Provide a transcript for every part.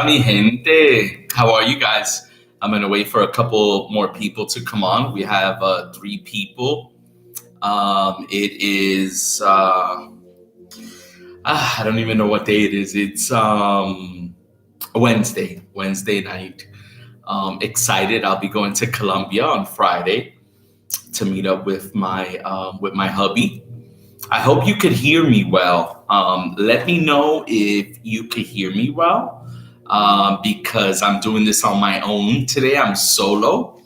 Hola, mi gente. How are you guys? I'm going to wait for a couple more people to come on. We have three people. It is, I don't even know what day it is. It's Wednesday night. Excited. I'll be going to Colombia on Friday to meet up with my hubby. I hope you could hear me well. Let me know if you could hear me well, because I'm doing this on my own today. I'm solo,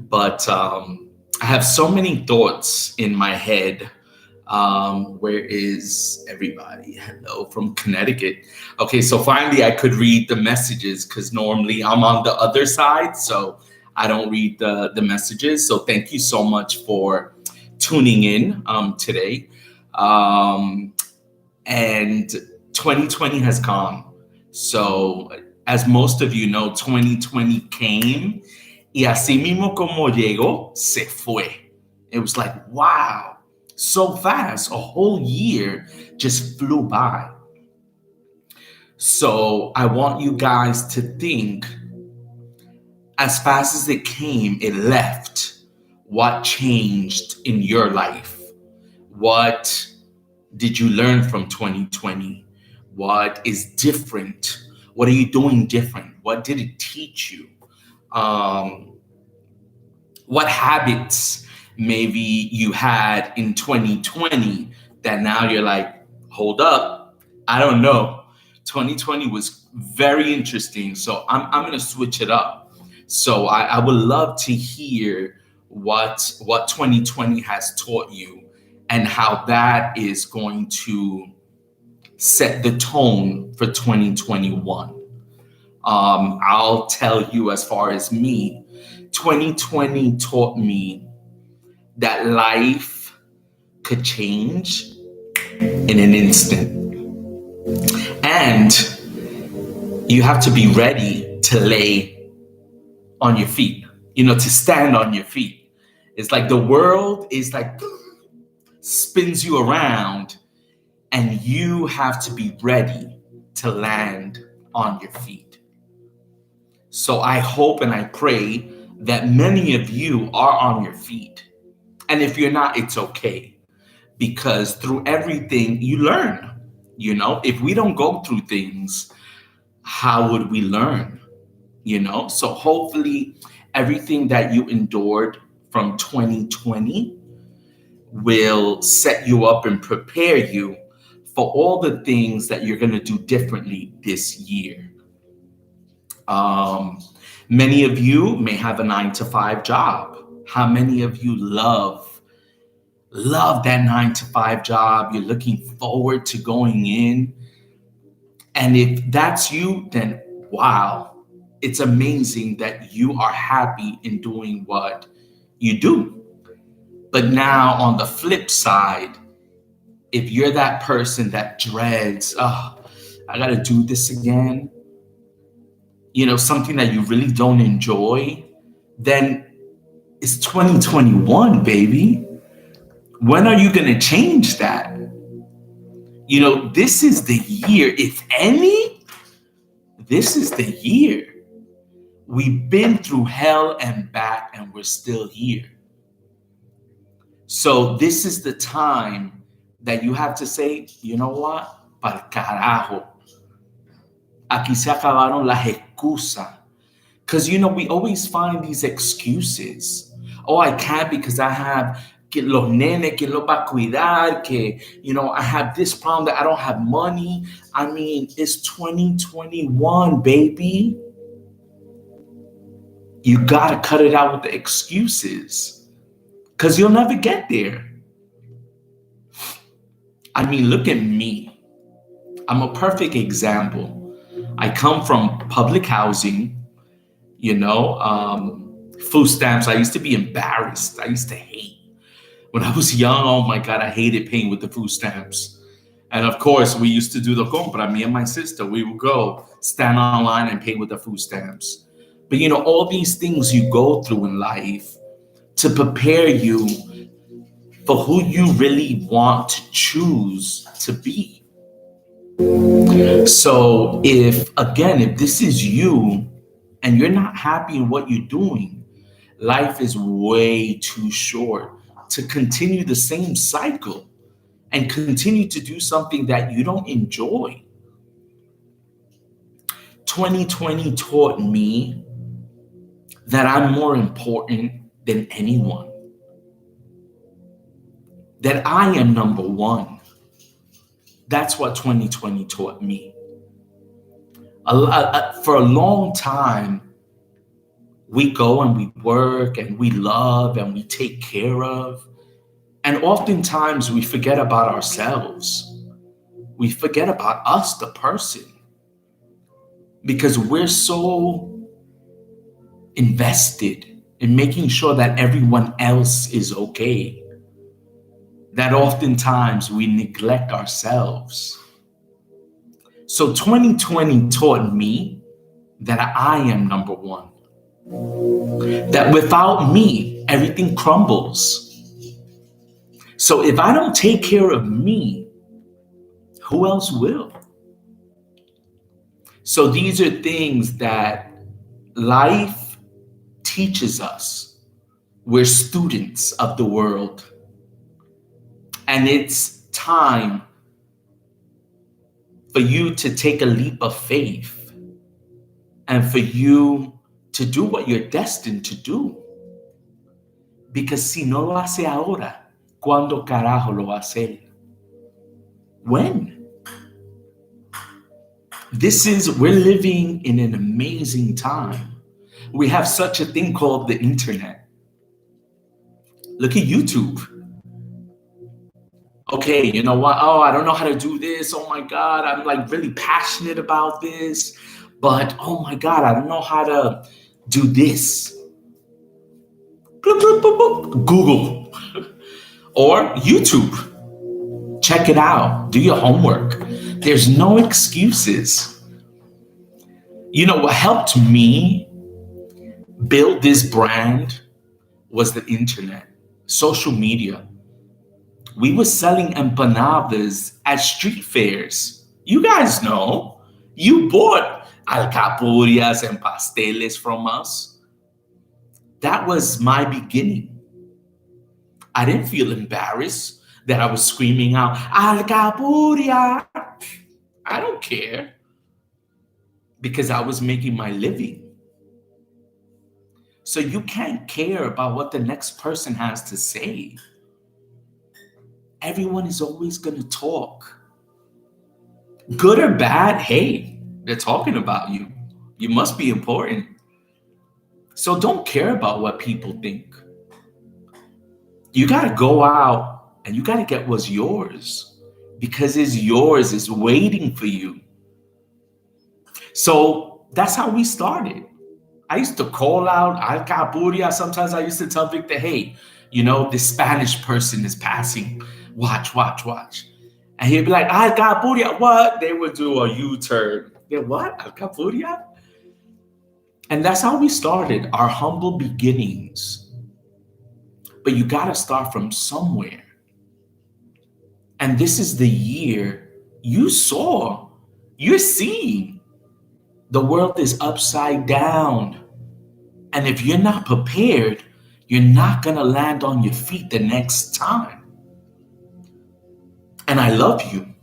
but I have so many thoughts in my head. Where is everybody? Hello from Connecticut. Okay, so finally I could read the messages because normally I'm on the other side, so I don't read the messages. So thank you so much for tuning in today. And 2020 has gone. So, as most of you know, 2020 came y así mismo como llegó, se fue. It was like, wow, so fast. A whole year just flew by. So, I want you guys to think as fast as it came, it left. What changed in your life? What did you learn from 2020? What is different? What are you doing different? What did it teach you? What habits maybe you had in 2020 that now you're like, hold up, I don't know. 2020 was very interesting. So I'm going to switch it up. So I would love to hear what 2020 has taught you and how that is going to set the tone for 2021. I'll tell you, as far as me, 2020 taught me that life could change in an instant. And you have to be ready to lay on your feet, to stand on your feet. It's like the world is like spins you around, and you have to be ready to land on your feet. So I hope and I pray that many of you are on your feet. And if you're not, it's okay. Because through everything you learn. If we don't go through things, how would we learn? So hopefully everything that you endured from 2020 will set you up and prepare you for all the things that you're going to do differently this year. Many of you may have a 9-to-5 job. How many of you love that 9-to-5 job? You're looking forward to going in. And if that's you, then wow, it's amazing that you are happy in doing what you do. But now on the flip side, if you're that person that dreads, I got to do this again, something that you really don't enjoy, then it's 2021, baby. When are you going to change that? This is the year, if any, this is the year. We've been through hell and back, and we're still here. So this is the time that you have to say, you know what? Pa'l carajo. Aquí se acabaron las excusas. Because, we always find these excuses. Oh, I can't because I have que los nenes, que lo va a cuidar, que, I have this problem that I don't have money. I mean, it's 2021, baby. You got to cut it out with the excuses. Because you'll never get there. I mean, look at me. I'm a perfect example. I come from public housing, food stamps. I used to be embarrassed. I used to hate. When I was young, oh my God, I hated paying with the food stamps. And of course, we used to do the compra. Me and my sister, we would go stand online and pay with the food stamps. But, all these things you go through in life to prepare you for who you really want to choose to be. So if this is you and you're not happy in what you're doing, life is way too short to continue the same cycle and continue to do something that you don't enjoy. 2020 taught me that I'm more important than anyone, that I am number one. That's what 2020 taught me. For a long time, we go and we work and we love and we take care of. And oftentimes we forget about ourselves. We forget about us, the person, because we're so invested in making sure that everyone else is okay that oftentimes we neglect ourselves. So 2020 taught me that I am number one, that without me, everything crumbles. So if I don't take care of me, who else will? So these are things that life teaches us. We're students of the world. And it's time for you to take a leap of faith and for you to do what you're destined to do. Because si no lo hace ahora, ¿cuándo carajo lo va a hacer? When? We're living in an amazing time. We have such a thing called the internet. Look at YouTube. Okay, you know what? Oh, I don't know how to do this. Oh my God, I'm like really passionate about this. But oh my God, I don't know how to do this. Google or YouTube. Check it out. Do your homework. There's no excuses. You know what helped me build this brand was the internet, social media. We were selling empanadas at street fairs. You guys know. You bought alcapurrias and pasteles from us. That was my beginning. I didn't feel embarrassed that I was screaming out, alcapurria. I don't care because I was making my living. So you can't care about what the next person has to say. Everyone is always going to talk. Good or bad, hey, they're talking about you. You must be important. So don't care about what people think. You got to go out and you got to get what's yours because it's yours, it's waiting for you. So that's how we started. I used to call out alcapurria. Sometimes I used to tell Victor, hey, you know, this Spanish person is passing. Watch, watch, watch. And he'd be like, alcapurria, what? They would do a U-turn. Yeah, what? Alcapurria? And that's how we started, our humble beginnings. But you got to start from somewhere. And this is the year you're seeing the world is upside down. And if you're not prepared, you're not going to land on your feet the next time. And I love you.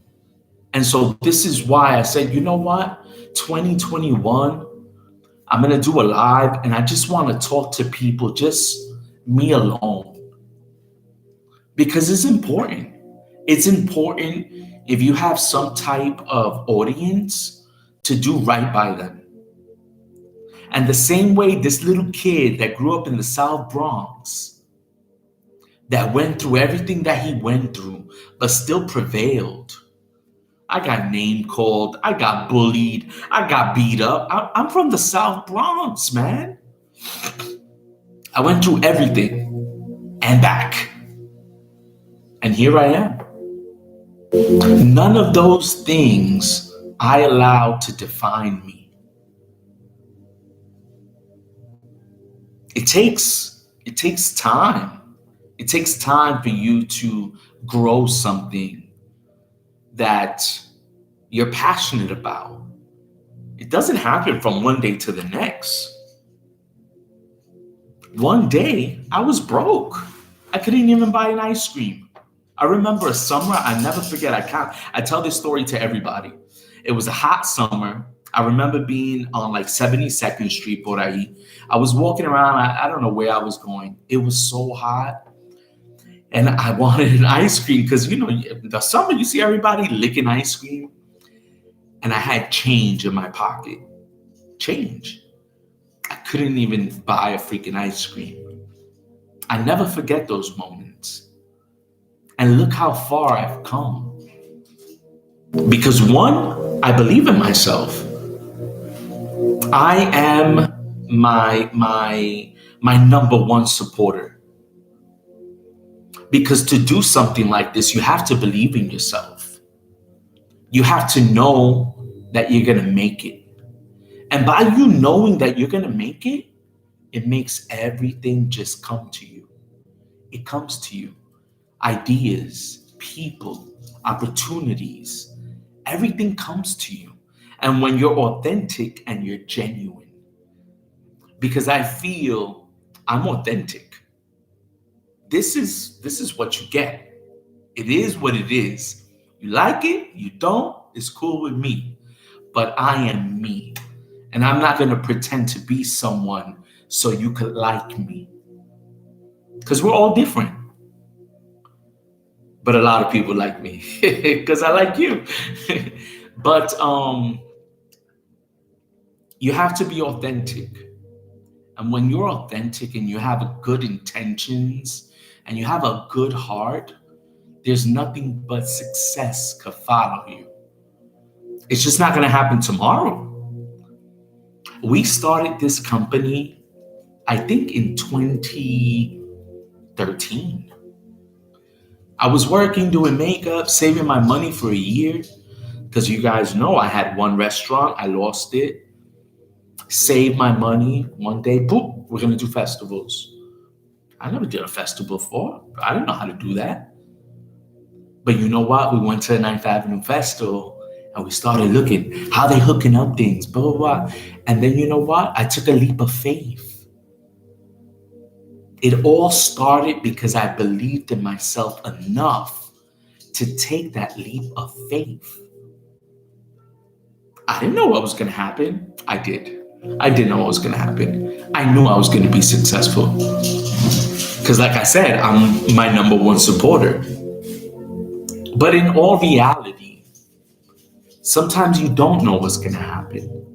And so this is why I said, you know what? 2021, I'm going to do a live and I just want to talk to people, just me alone. Because it's important. It's important if you have some type of audience to do right by them. And the same way this little kid that grew up in the South Bronx, that went through everything that he went through, but still prevailed. I got name called, I got bullied, I got beat up. I'm from the South Bronx, man. I went through everything and back. And here I am. None of those things I allowed to define me. It takes time. It takes time for you to grow something that you're passionate about. It doesn't happen from one day to the next. One day, I was broke. I couldn't even buy an ice cream. I remember a summer, I never forget. I tell this story to everybody. It was a hot summer. I remember being on like 72nd Street por ahí. I was walking around. I don't know where I was going. It was so hot. And I wanted an ice cream because, the summer, you see everybody licking ice cream. And I had change in my pocket. Change. I couldn't even buy a freaking ice cream. I never forget those moments. And look how far I've come. Because one, I believe in myself. I am my number one supporter. Because to do something like this, you have to believe in yourself. You have to know that you're going to make it. And by you knowing that you're going to make it, it makes everything just come to you. It comes to you. Ideas, people, opportunities, everything comes to you. And when you're authentic and you're genuine, because I feel I'm authentic. This is what you get. It is what it is. You like it, you don't, it's cool with me. But I am me. And I'm not going to pretend to be someone so you could like me. Because we're all different. But a lot of people like me because I like you. But you have to be authentic. And when you're authentic and you have good intentions and you have a good heart, there's nothing but success could follow you. It's just not going to happen tomorrow. We started this company, I think, in 2013. I was working, doing makeup, saving my money for a year. Because you guys know I had one restaurant, I lost it. Saved my money. One day, boom, we're going to do festivals. I never did a festival before. I didn't know how to do that. But you know what? We went to the Ninth Avenue Festival and we started looking how they hooking up things, blah, blah, blah. And then you know what? I took a leap of faith. It all started because I believed in myself enough to take that leap of faith. I didn't know what was going to happen. I did. I didn't know what was going to happen. I knew I was going to be successful. Because like I said, I'm my number one supporter. But in all reality, sometimes you don't know what's going to happen.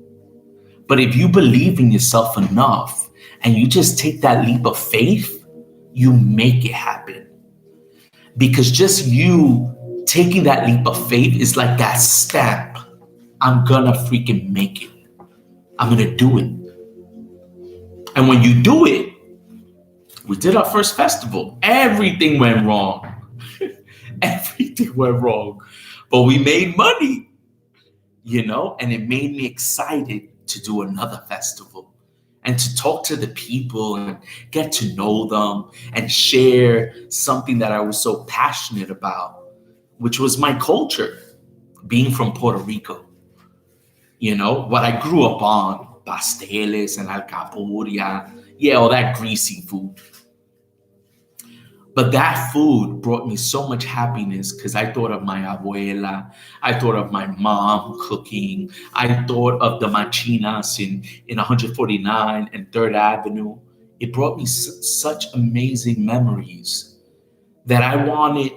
But if you believe in yourself enough and you just take that leap of faith, you make it happen. Because just you taking that leap of faith is like that stamp. I'm gonna freaking make it. I'm gonna do it. And when you do it, we did our first festival. Everything went wrong. Everything went wrong. But we made money, and it made me excited to do another festival and to talk to the people and get to know them and share something that I was so passionate about, which was my culture, being from Puerto Rico. What I grew up on, pasteles and alcapurria, all that greasy food. But that food brought me so much happiness because I thought of my abuela, I thought of my mom cooking, I thought of the machinas in 149 and 3rd Avenue. It brought me such amazing memories that I wanted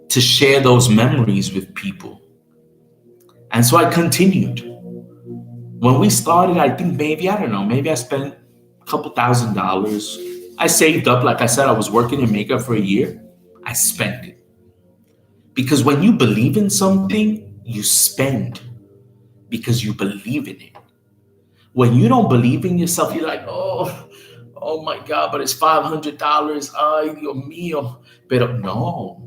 to share those memories with people. And so I continued. When we started, I think maybe I spent a couple $1,000s. I saved up. Like I said, I was working in makeup for a year. I spent it. Because when you believe in something, you spend because you believe in it. When you don't believe in yourself, you're like, oh my God, but it's $500. Ay, Dios mío. But no.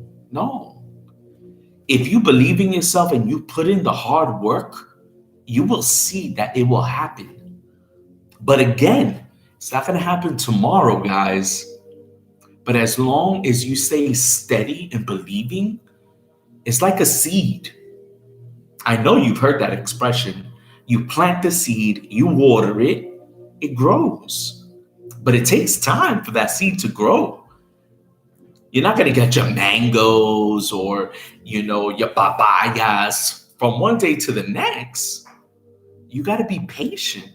If you believe in yourself and you put in the hard work, you will see that it will happen. But again, it's not going to happen tomorrow, guys. But as long as you stay steady and believing, it's like a seed. I know you've heard that expression. You plant the seed, you water it, it grows. But it takes time for that seed to grow. You're not going to get your mangoes or, your papayas from one day to the next. You got to be patient.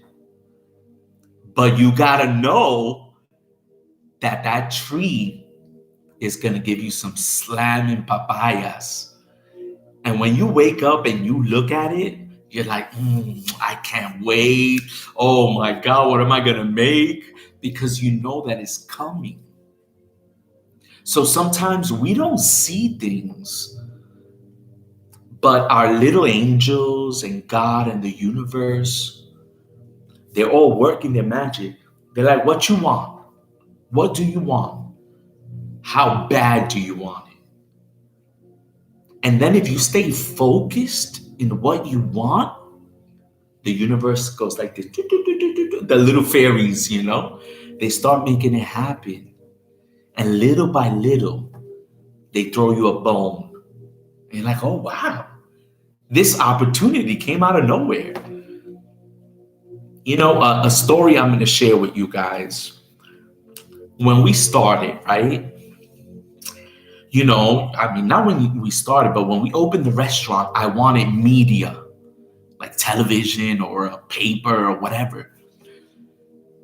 But you got to know that that tree is going to give you some slamming papayas. And when you wake up and you look at it, you're like, I can't wait. Oh my God, what am I going to make? Because you know that it's coming. So sometimes we don't see things, but our little angels and God and the universe, they're all working their magic. They're like, what you want? What do you want? How bad do you want it? And then if you stay focused in what you want, the universe goes like this. The little fairies, they start making it happen. And little by little, they throw you a bone. And you're like, oh, wow. This opportunity came out of nowhere. A story I'm going to share with you guys. When we started, right? Not when we started, but when we opened the restaurant, I wanted media, like television or a paper or whatever.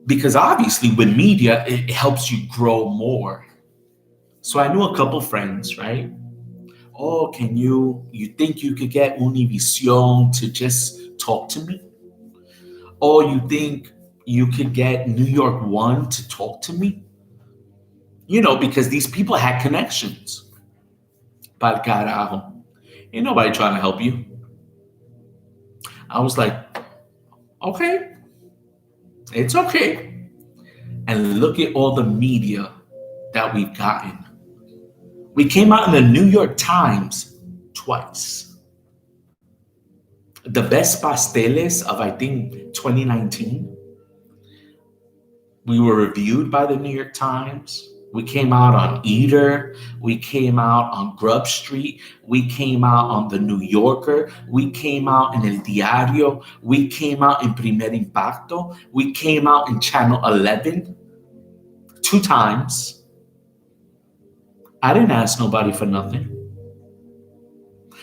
Because obviously with media, it helps you grow more. So I knew a couple friends, right? Oh, you think you could get Univision to just talk to me? Or you think you could get New York One to talk to me? Because these people had connections. Pal carajo. Ain't nobody trying to help you. I was like, okay, it's okay. And look at all the media that we've gotten. We came out in the New York Times twice. The best pasteles of, I think, 2019. We were reviewed by the New York Times. We came out on Eater. We came out on Grub Street. We came out on The New Yorker. We came out in El Diario. We came out in Primer Impacto. We came out in Channel 11 2 times. I didn't ask nobody for nothing.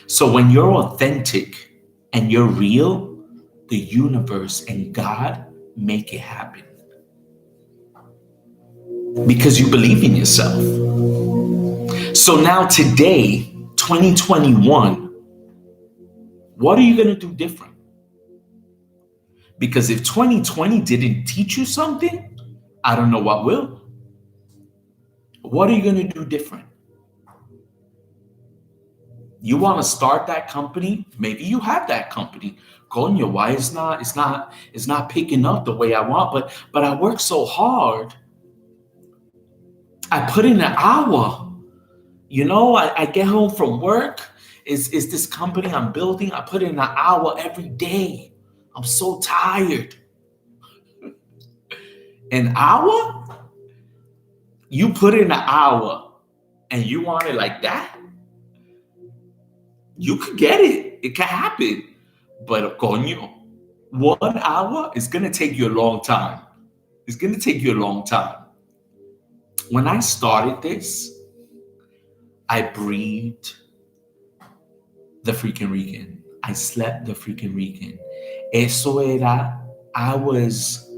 So when you're authentic and you're real, the universe and God make it happen. Because you believe in yourself. So now today, 2021, what are you going to do different? Because if 2020 didn't teach you something, I don't know what will. What are you going to do different? You want to start that company? Maybe you have that company. Coño, why it's not picking up the way I want, but I work so hard. I put in an hour. I get home from work. Is this company I'm building? I put in an hour every day. I'm so tired. An hour? You put in an hour and you want it like that? You could get it. It can happen. But coño, 1 hour is going to take you a long time. It's going to take you a long time. When I started this, I breathed the freaking weekend. I slept the freaking weekend. I was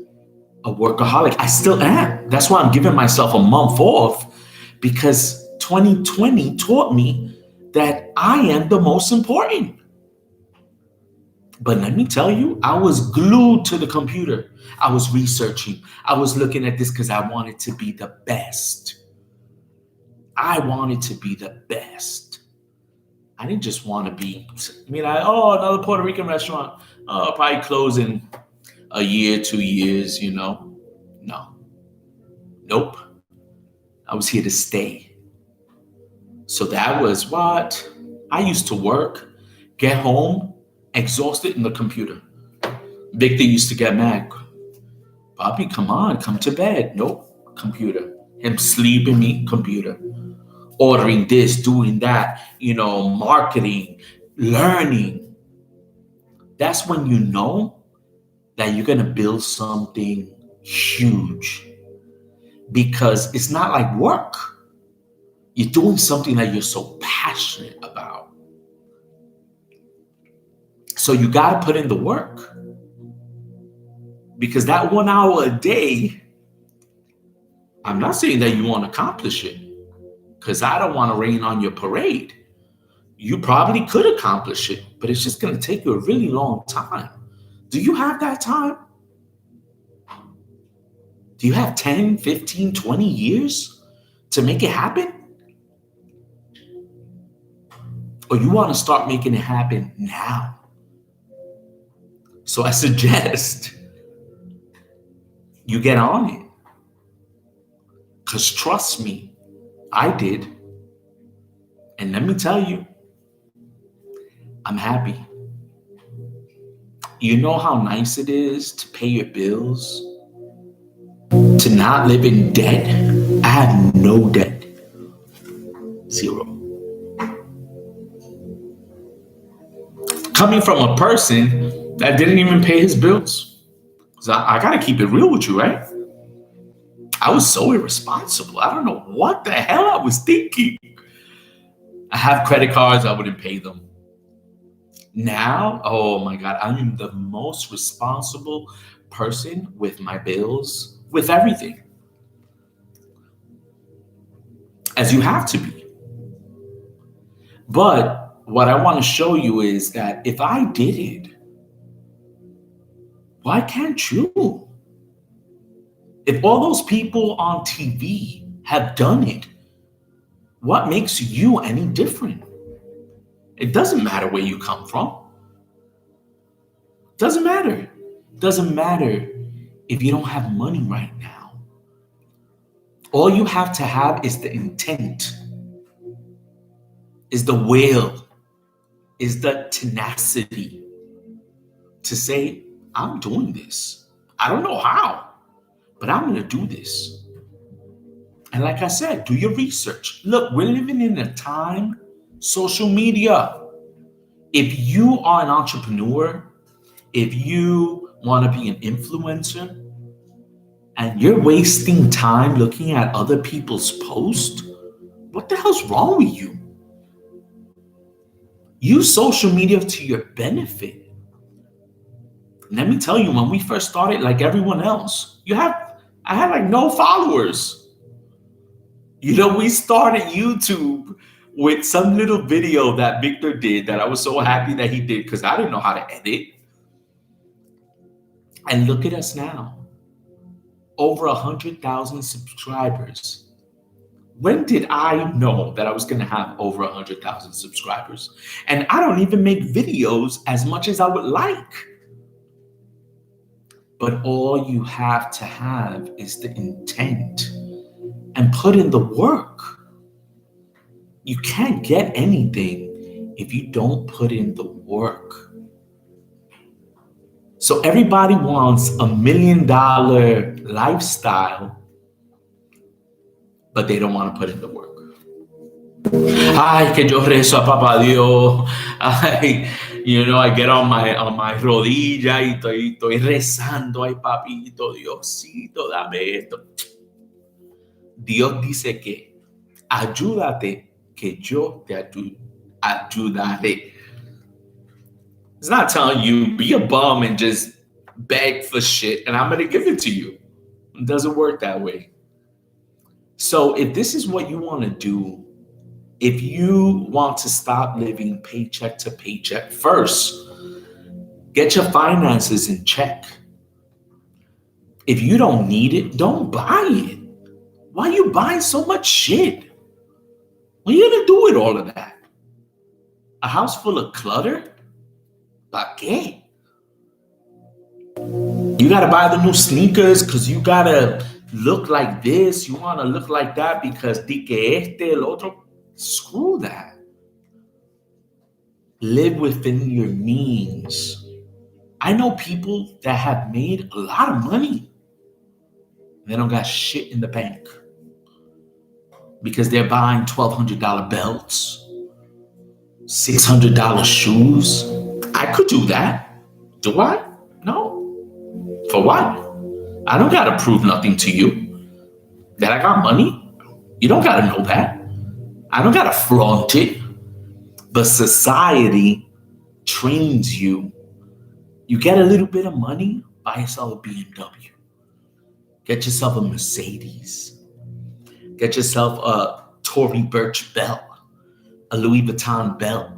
a workaholic. I still am. That's why I'm giving myself a month off, because 2020 taught me that I am the most important. But let me tell you, I was glued to the computer. I was researching. I was looking at this because I wanted to be the best. I wanted to be the best. I didn't just want to be, another Puerto Rican restaurant, probably closing a year, 2 years, No. Nope. I was here to stay. So that was what I used to work, get home, exhausted in the computer. Victor used to get mad. Bobby, come on, come to bed. Nope, computer. Him sleeping, me, computer. Ordering this, doing that, marketing, learning. that's when you know that you're going to build something huge, because it's not like work. You're doing something that you're so passionate about. So you got to put in the work, because that 1 hour a day, I'm not saying that you won't accomplish it, because I don't want to rain on your parade. You probably could accomplish it, but it's just going to take you a really long time. Do you have that time? Do you have 10, 15, 20 years to make it happen? Or you want to start making it happen now? So I suggest you get on it. Because trust me, I did. And let me tell you, I'm happy. You know how nice it is to pay your bills, to not live in debt? I have no debt. Zero. Coming from a person that didn't even pay his bills. So I got to keep it real with you, right? I was so irresponsible. I don't know what the hell I was thinking. I have credit cards, I wouldn't pay them. Now, oh my God, I am the most responsible person with my bills, with everything. As you have to be. But what I want to show you is that if I did it, why can't you? If all those people on TV have done it, what makes you any different? It doesn't matter where you come from. Doesn't matter. Doesn't matter if you don't have money right now. All you have to have is the intent, is the will, is the tenacity to say, I'm doing this. I don't know how, but I'm going to do this. And like I said, do your research. Look, we're living in a time, social media. If you are an entrepreneur, if you want to be an influencer, and you're wasting time looking at other people's posts, what the hell's wrong with you? Use social media to your benefit. Let me tell you, when we first started, like everyone else, I had like no followers. You know, we started YouTube with some little video that Victor did that I was so happy that he did, because I didn't know how to edit. And look at us now. Over 100,000 subscribers. When did I know that I was going to have over 100,000 subscribers? And I don't even make videos as much as I would like. But all you have to have is the intent and put in the work. You can't get anything if you don't put in the work. So everybody wants $1 million lifestyle, but they don't want to put in the work. Ay, que yo rezo a Papá Dios. Ay, you know, I get on my rodilla y estoy rezando. Ay, papito, Diosito, dame esto. Dios dice que ayúdate, que yo te ayudaré. It's not telling you be a bum and just beg for shit and I'm going to give it to you. It doesn't work that way. So if this is what you want to do, if you want to stop living paycheck to paycheck, first, get your finances in check. If you don't need it, don't buy it. Why are you buying so much shit? What are you going to do with all of that? A house full of clutter? ¿Para qué? You got to buy the new sneakers because you got to look like this. You want to look like that because di que el otro. Screw that. Live within your means. I know people that have made a lot of money. They don't got shit in the bank because they're buying $1,200 belts, $600 shoes. I could do that. Do I? No. For what? I don't got to prove nothing to you that I got money. You don't got to know that. I don't got to flaunt it. But society trains you. You get a little bit of money, buy yourself a BMW. Get yourself a Mercedes. Get yourself a Tory Burch belt, a Louis Vuitton belt.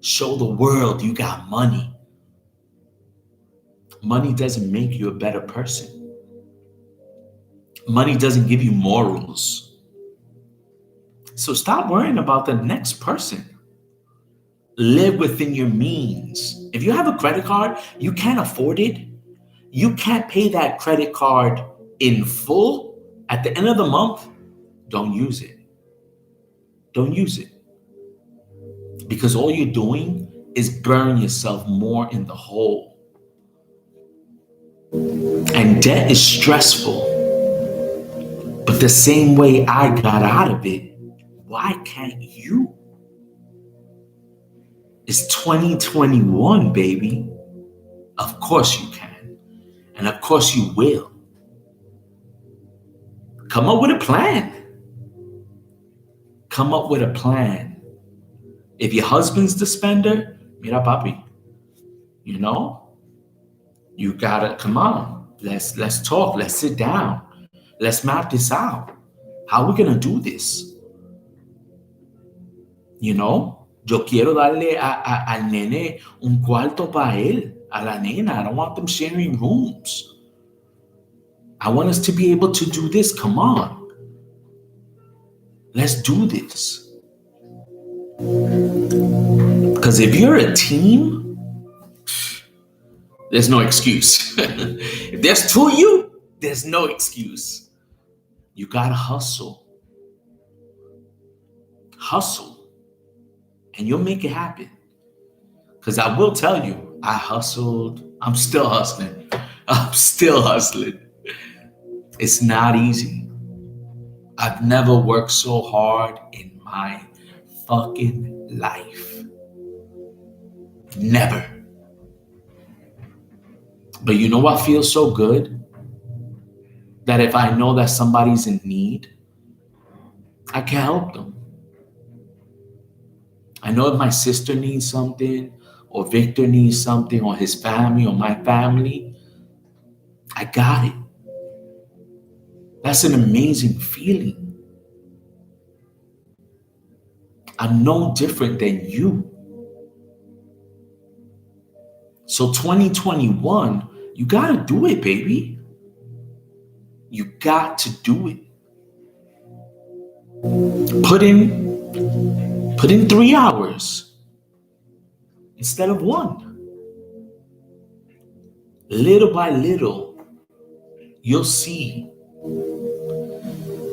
Show the world you got money. Money doesn't make you a better person. Money doesn't give you morals. So stop worrying about the next person. Live within your means. If you have a credit card, you can't afford it. You can't pay that credit card in full at the end of the month. Don't use it. Don't use it. Because all you're doing is burn yourself more in the hole. And debt is stressful. But the same way I got out of it, why can't you? It's 2021, baby. Of course you can. And of course you will. Come up with a plan. Come up with a plan. If your husband's the spender, mira papi, you gotta come on. Let's talk. Let's sit down. Let's map this out. How are we gonna do this? Yo quiero darle al nene un cuarto para él, a la nena. I don't want them sharing rooms. I want us to be able to do this. Come on. Let's do this. Because if you're a team, there's no excuse. If there's two of you, there's no excuse. You gotta hustle. Hustle. And you'll make it happen. Because I will tell you, I hustled. I'm still hustling. I'm still hustling. It's not easy. I've never worked so hard in my fucking life. Never. But you know what feels so good? That if I know that somebody's in need, I can help them. I know if my sister needs something, or Victor needs something, or his family, or my family, I got it. That's an amazing feeling. I'm no different than you. So 2021, you gotta do it, baby. You got to do it. Put in 3 hours instead of 1. Little by little, you'll see.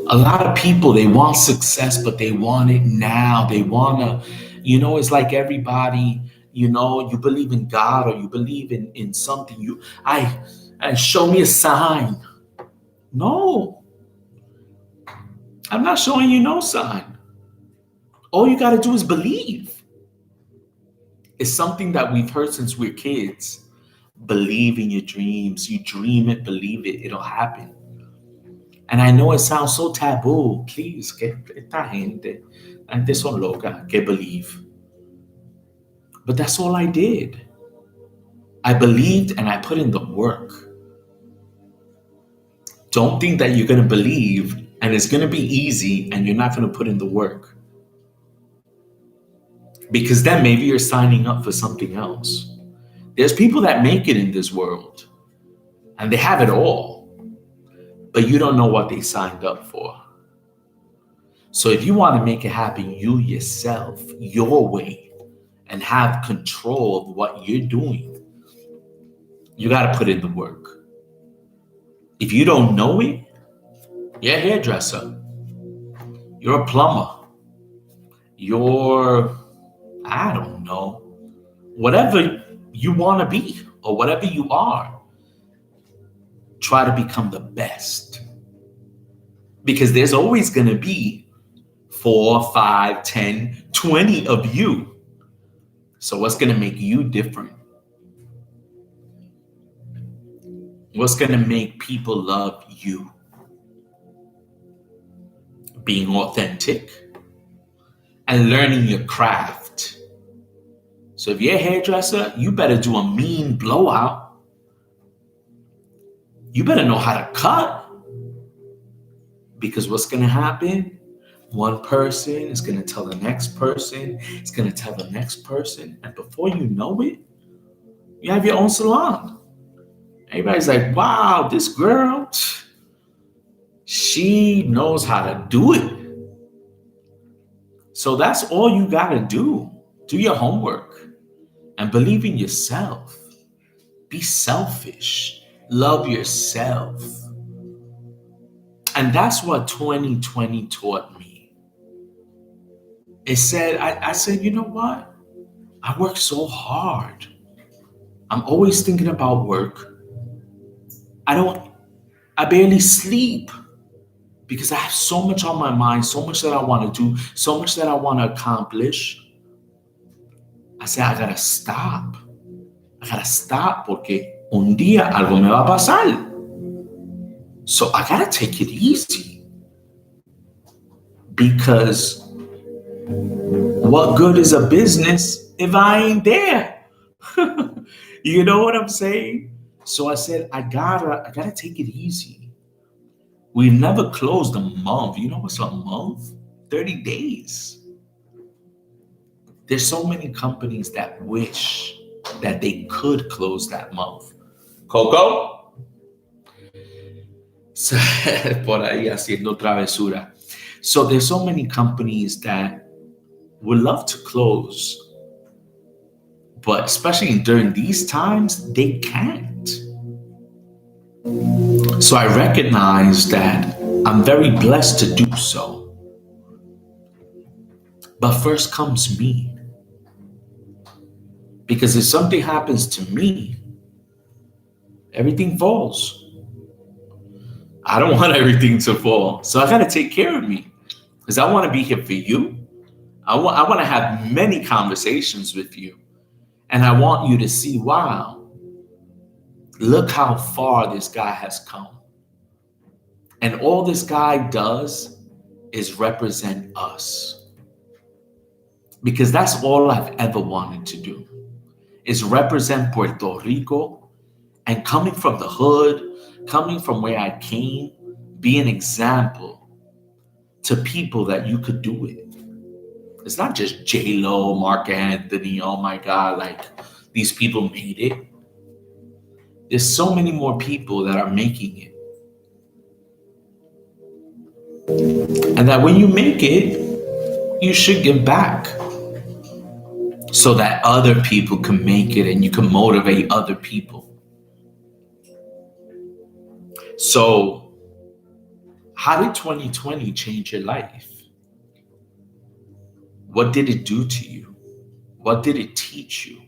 A lot of people, they want success, but they want it now. They want to, it's like everybody, you believe in God, or you believe in something. I show me a sign. No, I'm not showing you no sign. All you got to do is believe. It's something that we've heard since we're kids. Believe in your dreams. You dream it, believe it, it'll happen. And I know it sounds so taboo. Please, que esta gente son loca, que believe. But that's all I did. I believed and I put in the work. Don't think that you're going to believe and it's going to be easy and you're not going to put in the work. Because then maybe you're signing up for something else. There's people that make it in this world and they have it all, but you don't know what they signed up for. So if you want to make it happen, you yourself, your way, and have control of what you're doing, you got to put in the work. If you don't know it, you're a hairdresser, you're a plumber, you're, I don't know, whatever you want to be or whatever you are, try to become the best. Because there's always going to be 4, 5, 10, 20 of you. So what's going to make you different? What's going to make people love you? Being authentic and learning your craft. So if you're a hairdresser, you better do a mean blowout. You better know how to cut, because what's going to happen? One person is going to tell the next person, it's going to tell the next person, and before you know it, you have your own salon. Everybody's like, wow, this girl, she knows how to do it. So that's all you got to do. Do your homework and believe in yourself. Be selfish. Love yourself. And that's what 2020 taught me. It said, I said, you know what? I work so hard. I'm always thinking about work. I barely sleep because I have so much on my mind, so much that I want to do, so much that I want to accomplish. I said, I gotta stop. I gotta stop porque un día algo me va a pasar. So I gotta take it easy. Because what good is a business if I ain't there? You know what I'm saying? So I said, I gotta take it easy. We've never closed a month. You know what's a month? 30 days. There's so many companies that wish that they could close that month. Coco? Por ahí haciendo travesura. So there's so many companies that would love to close, but especially during these times, they can't. So I recognize that I'm very blessed to do so. But first comes me. Because if something happens to me, everything falls. I don't want everything to fall. So I got to take care of me. Because I want to be here for you. I want to have many conversations with you. And I want you to see, wow, look how far this guy has come. And all this guy does is represent us. Because that's all I've ever wanted to do, is represent Puerto Rico, and coming from the hood, coming from where I came, be an example to people that you could do it. It's not just J-Lo, Mark Anthony, oh my God, like these people made it. There's so many more people that are making it. And that when you make it, you should give back so that other people can make it and you can motivate other people. So, how did 2020 change your life? What did it do to you? What did it teach you?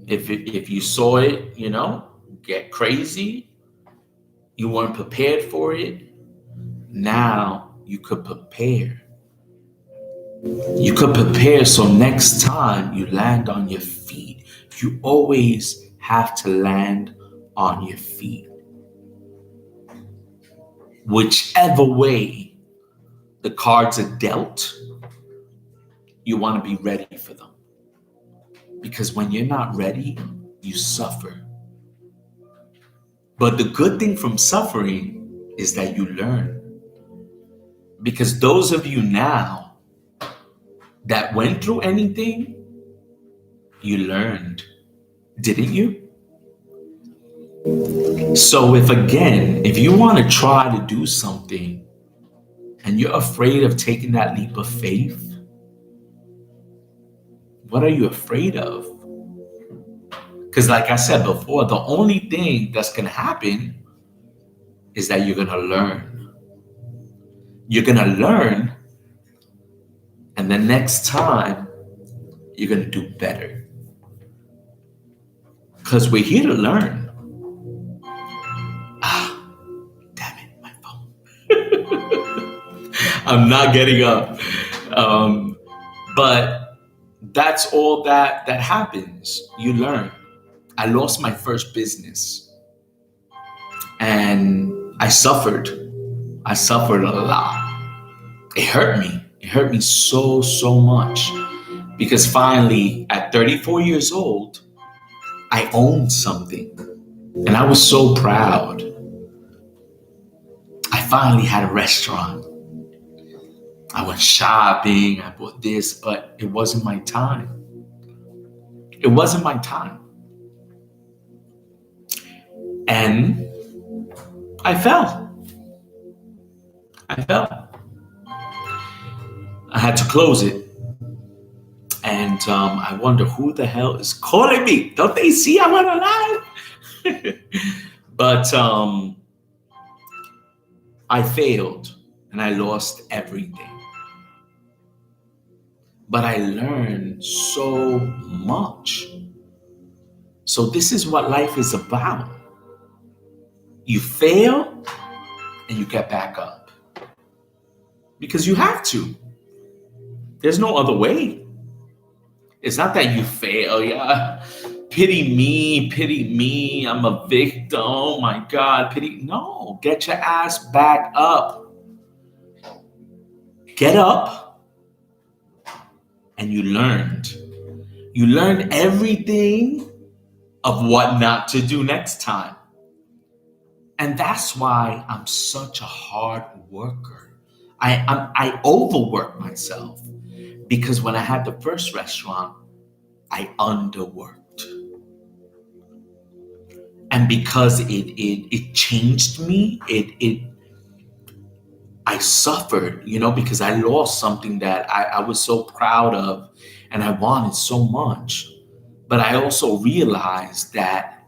If you saw it, get crazy, you weren't prepared for it, now you could prepare. You could prepare so next time you land on your feet. You always have to land on your feet. Whichever way the cards are dealt, you want to be ready for them. Because when you're not ready, you suffer. But the good thing from suffering is that you learn. Because those of you now that went through anything, you learned, didn't you? So if you want to try to do something and you're afraid of taking that leap of faith, what are you afraid of? Because like I said before, the only thing that's going to happen is that you're going to learn. You're going to learn, and the next time, you're going to do better. Because we're here to learn. Damn it, my phone. I'm not getting up. But that's all that happens. You learn. I lost my first business, and I suffered a lot. It hurt me. It hurt me so, so much because finally, at 34 years old, I owned something and I was so proud. I finally had a restaurant. I went shopping, I bought this, but it wasn't my time. It wasn't my time. And I fell. I fell. I had to close it. And I wonder who the hell is calling me. Don't they see I'm on alive? But I failed and I lost everything. But I learned so much. So this is what life is about. You fail and you get back up. Because you have to. There's no other way. It's not that you fail, yeah. Pity me, I'm a victim, oh my God, pity. No, get your ass back up. Get up, and you learned. You learned everything of what not to do next time. And that's why I'm such a hard worker. I overwork myself. Because when I had the first restaurant, I underworked. And because it changed me, I suffered, because I lost something that I was so proud of and I wanted so much. But I also realized that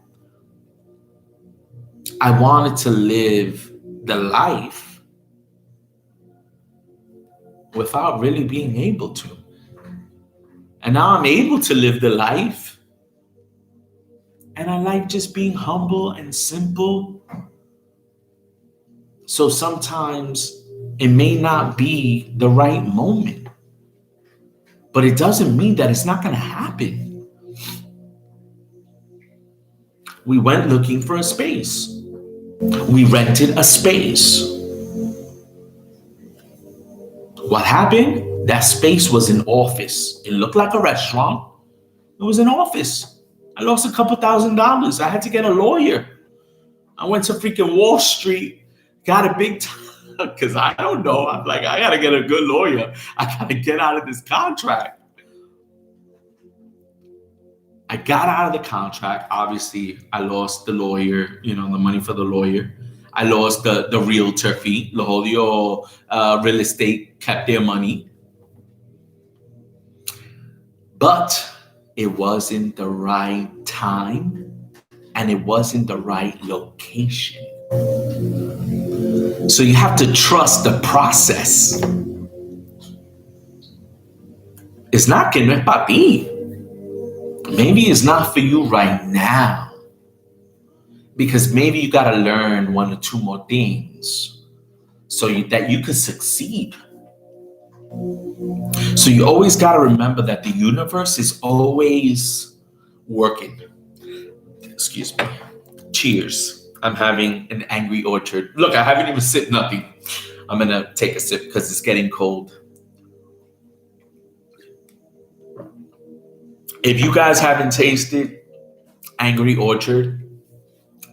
I wanted to live the life without really being able to. And now I'm able to live the life. And I like just being humble and simple. So sometimes it may not be the right moment, but it doesn't mean that it's not going to happen. We went looking for a space. We rented a space. What happened? That space was an office. It looked like a restaurant. It was an office. I lost a couple $1,000s. I had to get a lawyer. I went to freaking Wall Street, got a big time, because I don't know. I'm like, I got to get a good lawyer. I got to get out of this contract. I got out of the contract. Obviously, I lost the lawyer, the money for the lawyer. I lost the realtor fee. The whole real estate kept their money. But it wasn't the right time and it wasn't the right location. So you have to trust the process. It's not que no es para ti. Maybe it's not for you right now. Because maybe you got to learn one or two more things so that you can succeed. So you always got to remember that the universe is always working. Excuse me. Cheers. I'm having an Angry Orchard. Look, I haven't even sipped nothing. I'm going to take a sip because it's getting cold. If you guys haven't tasted Angry Orchard,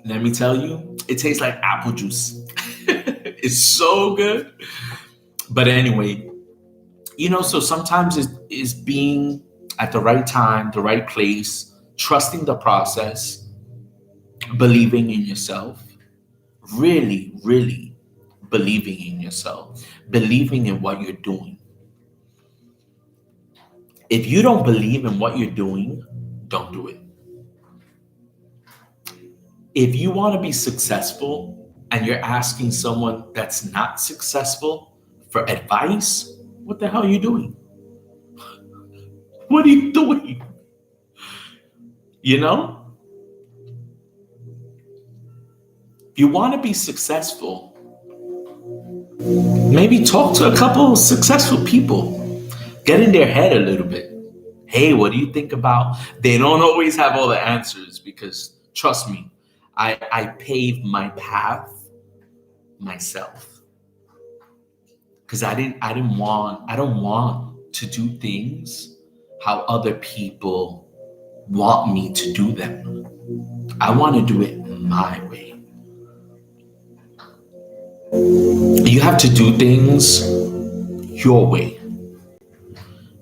let me tell you, it tastes like apple juice. It's so good. But anyway, so sometimes it's being at the right time, the right place, trusting the process, believing in yourself, really, really believing in yourself, believing in what you're doing. If you don't believe in what you're doing, don't do it. If you want to be successful and you're asking someone that's not successful for advice, what the hell are you doing? What are you doing? You want to be successful, maybe talk to a couple of successful people. Get in their head a little bit. Hey, what do you think about? They don't always have all the answers because trust me, I paved my path myself because I don't want to do things how other people want me to do them. I want to do it my way. You have to do things your way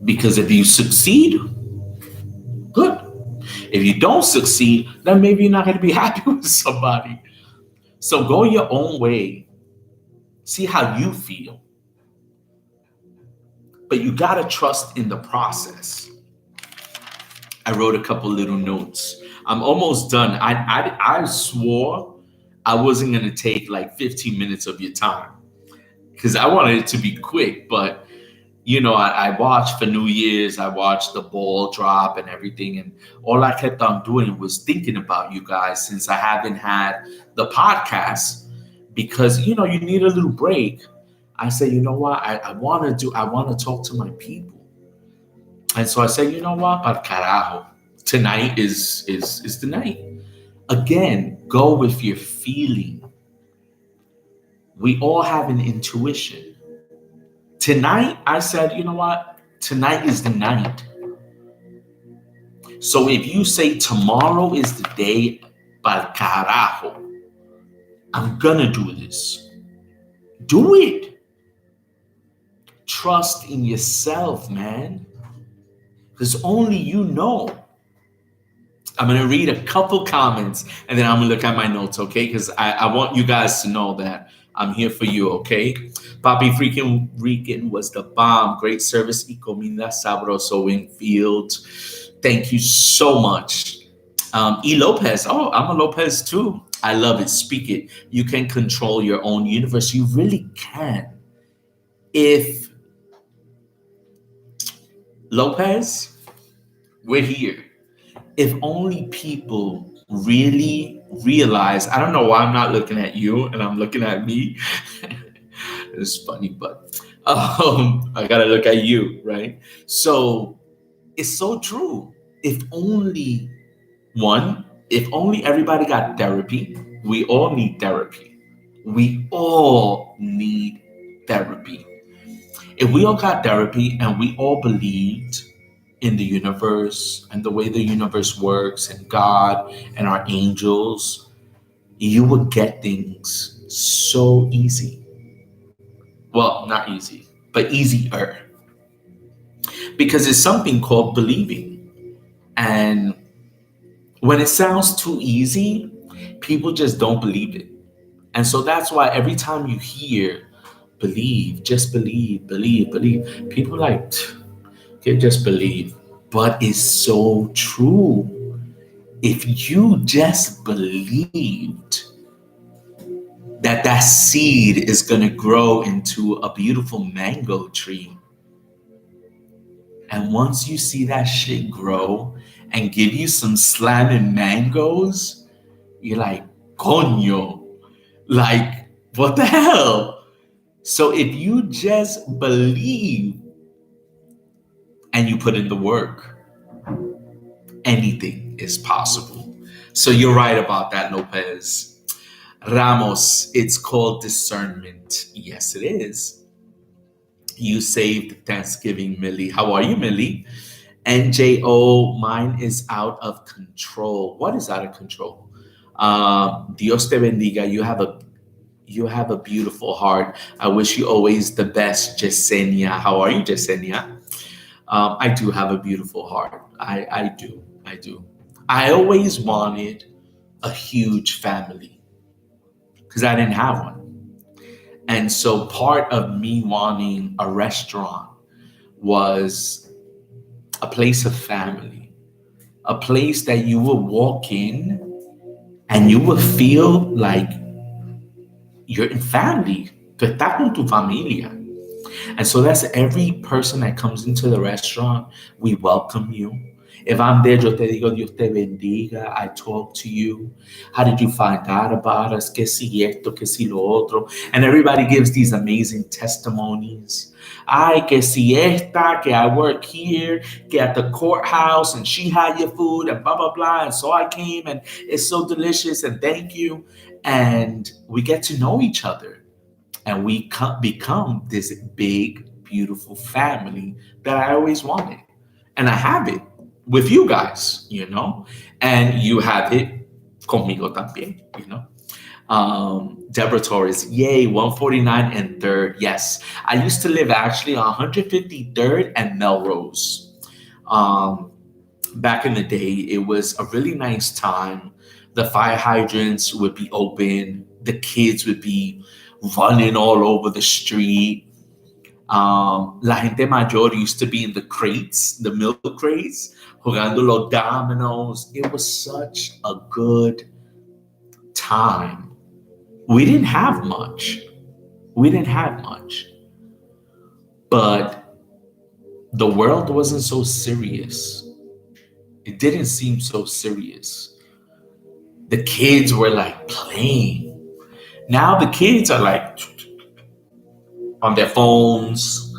because if you succeed, good. If you don't succeed, then maybe you're not going to be happy with somebody. So go your own way, see how you feel, but you got to trust in the process. I wrote a couple little notes. I'm almost done. I swore I wasn't going to take like 15 minutes of your time because I wanted it to be quick, but I watched for New Year's, I watched the ball drop and everything. And all I kept on doing was thinking about you guys since I haven't had the podcast because, you need a little break. I said, you know what? I want to talk to my people. And so I said, you know what? Pal carajo. Tonight is the night. Again, go with your feeling. We all have an intuition. Tonight, I said, you know what? Tonight is the night. So if you say tomorrow is the day, pal carajo, I'm gonna do this. Do it. Trust in yourself, man. Because only you know. I'm gonna read a couple comments and then I'm gonna look at my notes, okay? Because I want you guys to know that I'm here for you, okay? Papi freaking Rican was the bomb. Great service y comida sabroso Winfield. Thank you so much. E. Lopez. Oh, I'm a Lopez too. I love it. Speak it. You can control your own universe. You really can. If Lopez, we're here. If only people really realize, I don't know why I'm not looking at you and I'm looking at me. It's funny, but I gotta look at you, right? So it's so true. If only if only everybody got therapy, we all need therapy. We all need therapy. If we all got therapy and we all believed in the universe and the way the universe works and God and our angels, you would get things so easy. Well, not easy, but easier. Because it's something called believing. And when it sounds too easy, people just don't believe it. And so that's why every time you hear believe, just believe, people are like, okay, just believe. But it's so true. If you just believed that that seed is going to grow into a beautiful mango tree, and once you see that shit grow and give you some slamming mangoes, you're like, coño, like, what the hell? So if you just believe and you put in the work, anything is possible. So you're right about that, Lopez. Ramos, it's called discernment. Yes, it is. You saved Thanksgiving, Millie. How are you, Millie? NJO, mine is out of control. What is out of control? Dios te bendiga. You have a beautiful heart. I wish you always the best, Jasenia. How are you, Jasenia? I do have a beautiful heart. I do. I do. I always wanted a huge family because I didn't have one. And so part of me wanting a restaurant was a place of family, a place that you would walk in and you would feel like you're in family. Tú estás con tu familia. And so that's every person that comes into the restaurant. We welcome you. If I'm there, yo te digo, Dios te bendiga. I talk to you. How did you find out about us? Que si esto, que si lo otro. And everybody gives these amazing testimonies. Ay, que si esta, que I work here, que at the courthouse, and she had your food, and blah, blah, blah. And so I came, and it's so delicious, and thank you. And we get to know each other, and we become this big, beautiful family that I always wanted. And I have it with you guys, and you have it conmigo también, Deborah Torres, yay, 149 and 3rd. Yes, I used to live actually on 153rd and Melrose. Um, Back in the day, it was a really nice time. The fire hydrants would be open, the kids would be running all over the street. La gente mayor used to be in the crates, the milk crates, jugando los dominoes. It was such a good time. We didn't have much. We didn't have much. But the world wasn't so serious. It didn't seem so serious. The kids were like playing. Now the kids are like on their phones,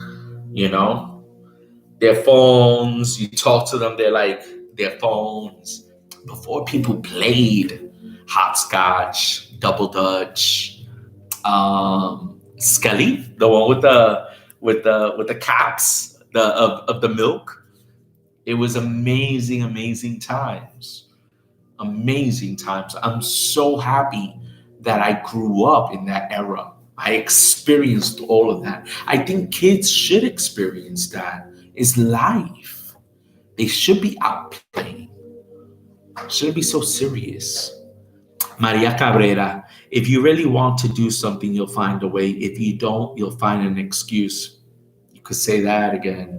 you know, their phones. You talk to them, they're like their phones. Before, people played hopscotch, double dutch, Scully, the one with the caps of the milk. It was amazing, amazing times. Amazing times. I'm so happy that I grew up in that era. I experienced all of that. I think kids should experience that. It's life. They should be out playing. Shouldn't be so serious. Maria Cabrera, if you really want to do something, you'll find a way. If you don't, you'll find an excuse. You could say that again.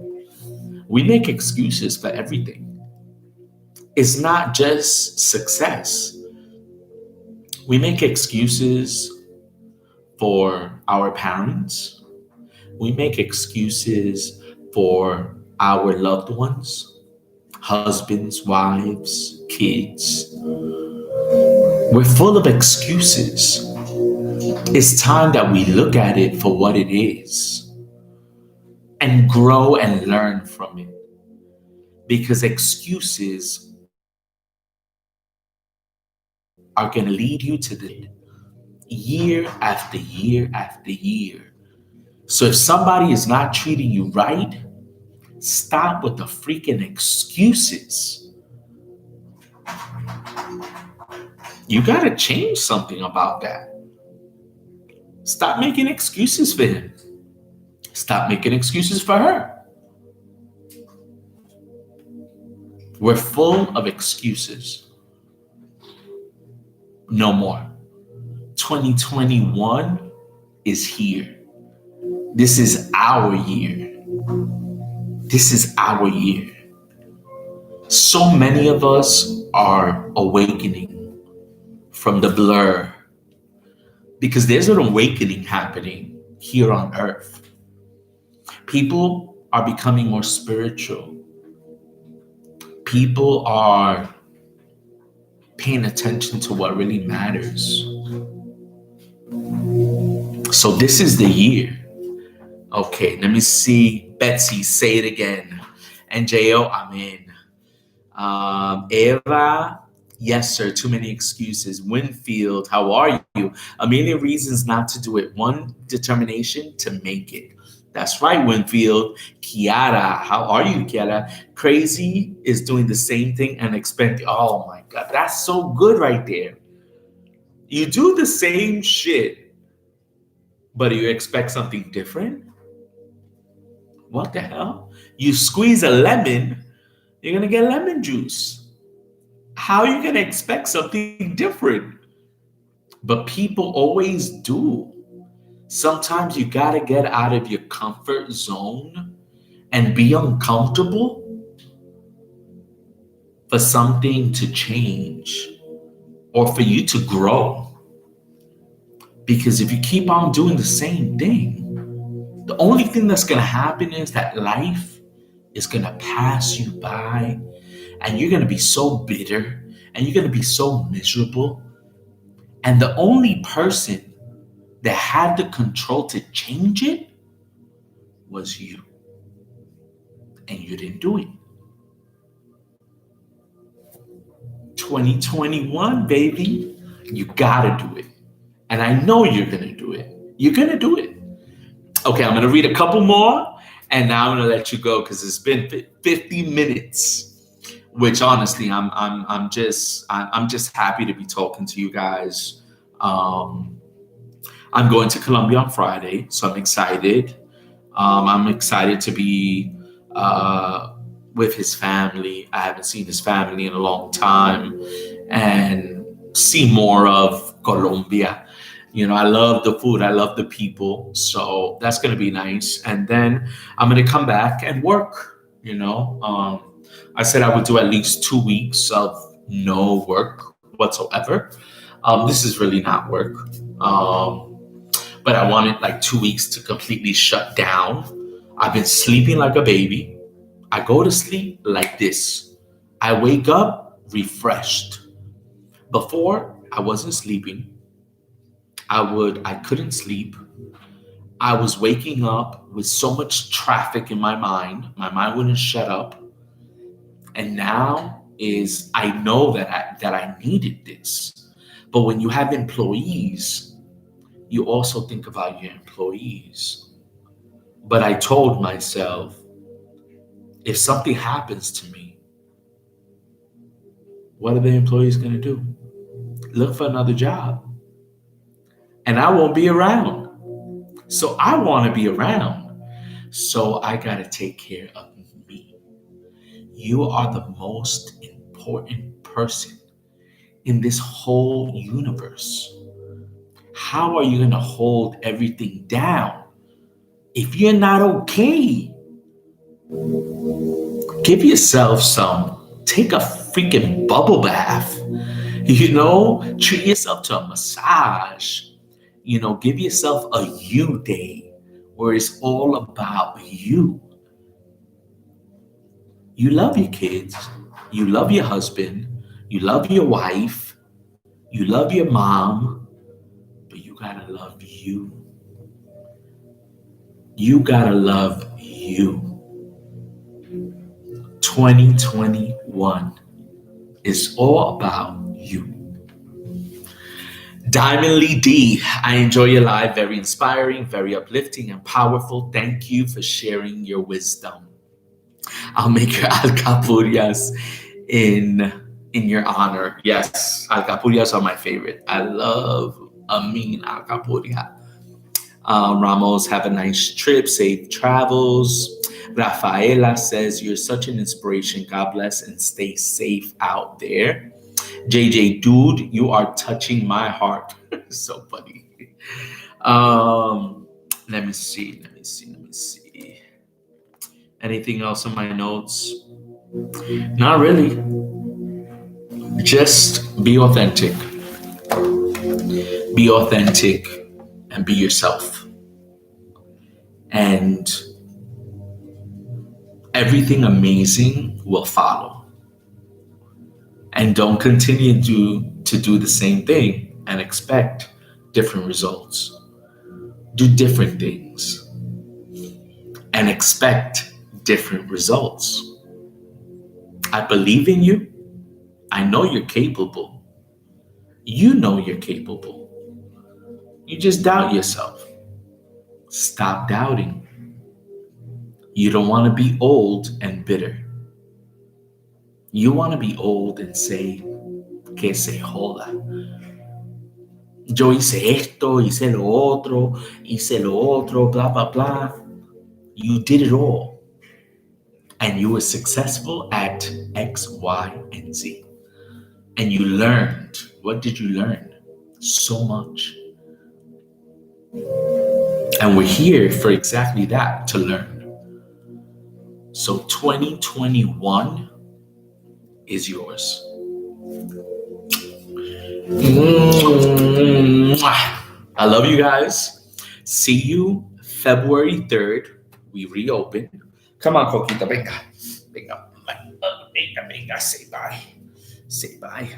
We make excuses for everything. It's not just success. We make excuses for our parents. We make excuses for our loved ones, husbands, wives, kids. We're full of excuses. It's time that we look at it for what it is and grow and learn from it. Because excuses are going to lead you to the year after year after year. So if somebody is not treating you right, stop with the freaking excuses. You got to change something about that. Stop making excuses for him. Stop making excuses for her. We're full of excuses. No more. 2021 is here. This is our year. This is our year. So many of us are awakening from the blur because there's an awakening happening here on earth. People are becoming more spiritual. People are paying attention to what really matters. So this is the year. Okay, let me see. Betsy, say it again. NJO, I'm in. Eva, yes, sir. Too many excuses. Winfield, how are you? A million reasons not to do it. One determination to make it. That's right, Winfield. Kiara, how are you, Kiara? Crazy is doing the same thing and expecting. Oh my God, that's so good right there. You do the same shit, but you expect something different? What the hell? You squeeze a lemon, you're going to get lemon juice. How are you going to expect something different? But people always do. Sometimes you got to get out of your comfort zone and be uncomfortable for something to change or for you to grow. Because if you keep on doing the same thing, the only thing that's going to happen is that life is going to pass you by and you're going to be so bitter and you're going to be so miserable. And the only person that had the control to change it was you. And you didn't do it. 2021, baby, you got to do it. And I know you're going to do it. You're going to do it. Okay, I'm going to read a couple more, and now I'm going to let you go because it's been 50 minutes. Which honestly, I'm just happy to be talking to you guys. I'm going to Colombia on Friday, so I'm excited. I'm excited to be with his family. I haven't seen his family in a long time, and see more of Colombia. I love the food. I love the people. So that's going to be nice. And then I'm going to come back and work. I said I would do at least 2 weeks of no work whatsoever. This is really not work. But I wanted like 2 weeks to completely shut down. I've been sleeping like a baby. I go to sleep like this. I wake up refreshed. Before, I wasn't sleeping. I couldn't sleep. I was waking up with so much traffic in my mind. My mind wouldn't shut up. And now is I know that I needed this. But when you have employees, you also think about your employees. But I told myself, if something happens to me, what are the employees going to do? Look for another job. And I won't be around. So I want to be around. So I got to take care of me. You are the most important person in this whole universe. How are you going to hold everything down if you're not okay? Give yourself take a freaking bubble bath, treat yourself to a massage, give yourself a you day where it's all about you. You love your kids, you love your husband, you love your wife, you love your mom, but you gotta love you. You gotta love you. 2021 is all about you. Diamond Lee D, I enjoy your live. Very inspiring, very uplifting, and powerful. Thank you for sharing your wisdom. I'll make your alcapurrias in your honor. Yes, alcapurrias are my favorite. I love a mean alcapurria. Ramos, have a nice trip, safe travels. Rafaela says, you're such an inspiration. God bless and stay safe out there. JJ, dude, you are touching my heart. So funny. Let me see. Anything else on my notes? Not really. Just be authentic. Be authentic and be yourself. And everything amazing will follow. And don't continue to do the same thing and expect different results. Do different things and expect different results. I believe in you. I know you're capable. You know you're capable. You just doubt yourself. Stop doubting. You don't want to be old and bitter. You want to be old and say, que se joda. Yo hice esto, hice lo otro, blah, blah, blah. You did it all. And you were successful at X, Y, and Z. And you learned. What did you learn? So much. And we're here for exactly that, to learn. So 2021 is yours. I love you guys. See you February 3rd. We reopen. Come on, Coquita. Venga. Bendiga, say bye. Say bye.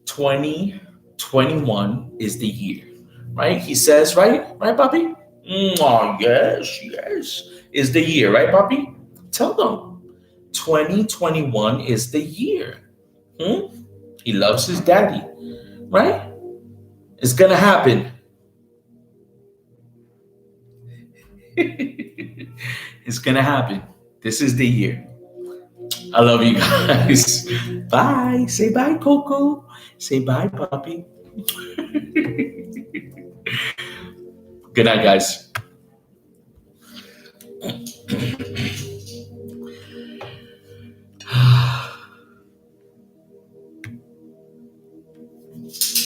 2021 is the year, right? He says, right? Right, Bobby? Oh, yes, yes. Is the year, right, Bobby? Tell them. 2021 is the year. Hmm? He loves his daddy, right? It's gonna happen. It's gonna happen. This is the year. I love you guys. Bye. Say bye, Coco. Say bye, puppy. Good night, guys.